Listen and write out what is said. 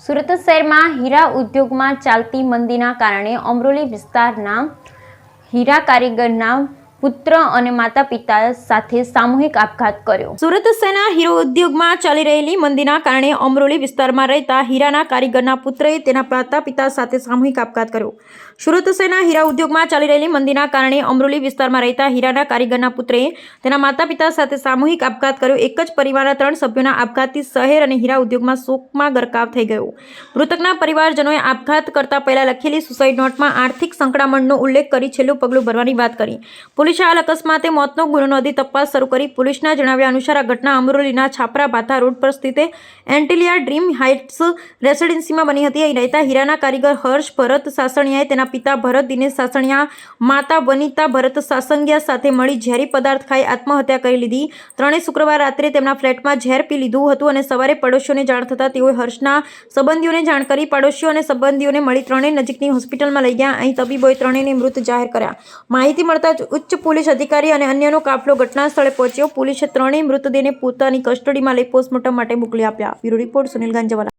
સુરત શહેરમાં હીરા ઉદ્યોગમાં ચાલતી મંદીના કારણે અમરોલી વિસ્તારના હીરા કારીગરના પુત્ર અને માતા પિતા સાથે સામૂહિક આપઘાત કર્યો। સુરત શહેરના હીરો ઉદ્યોગમાં ચાલી રહેલી મંદીના કારણે અમરોલી વિસ્તારમાં રહેતા હીરાના કારીગરના પુત્રએ તેના માતા પિતા સાથે સામૂહિક આપઘાત કર્યો। સુરત શહેરના હીરા ઉદ્યોગમાં ચાલી રહેલી મંદીના કારણે અમરોલી વિસ્તારમાં રહેતા હીરાના કારીગરના પુત્રએ તેના માતા પિતા સાથે સામૂહિક આપઘાત કર્યો। એક જ પરિવારના 3 સભ્યોના આપઘાતથી શહેર અને હીરા ઉદ્યોગમાં શોકમાં ગરકાવ થઈ ગયો। મૃતકના પરિવારજનોએ આપઘાત કરતા પહેલા લખેલી સુસાઇડ નોટમાં આર્થિક સંકળામણનો ઉલ્લેખ કરી છેલ્લું પગલું ભરવાની વાત કરી। પોલીસે હાલ અકસ્માતે મોતનો ગુનો નોંધી તપાસ શરૂ કરી। પોલીસના જણાવ્યા અનુસાર આ ઘટના અમરોલીના છાપરા ભાથા રોડ પર સ્થિત એન્ટિલિયા ડ્રીમ હાઇટ્સ રેસિડેન્સીમાં બની હતી। અહીં રહેતા હીરાના કારીગર હર્ષ ભરત સાસણિયાએ તેના પિતા ભરત દિનેશ સાસણિયા, માતા વનિતા ભરત સાસંગિયા સાથે મળી ઝેરી પદાર્થ ખાઈ આત્મહત્યા કરી લીધી। ત્રણેય શુક્રવાર રાત્રે તેમના ફ્લેટમાં ઝેર પી લીધું હતું અને સવારે પડોશીઓને જાણ થતાં તેઓએ હર્ષના સંબંધીઓને જાણ કરી। પડોશીઓ અને સંબંધીઓને મળી ત્રણેય નજીકની હોસ્પિટલમાં લઈ ગયા। અહીં તબીબોએ ત્રણેયને મૃત જાહેર કર્યા। માહિતી મળતા જ ઉચ્ચ પોલીસ અધિકારી અને અન્યનો કાફલો ઘટના સ્થળે પહોંચ્યો। પોલીસે ત્રણેય મૃતદેહને પોતાની કસ્ટડીમાં લઈ પોસ્ટમોર્ટમ માટે મોકલી આપ્યા। Bureau report Sunil Ganjawala.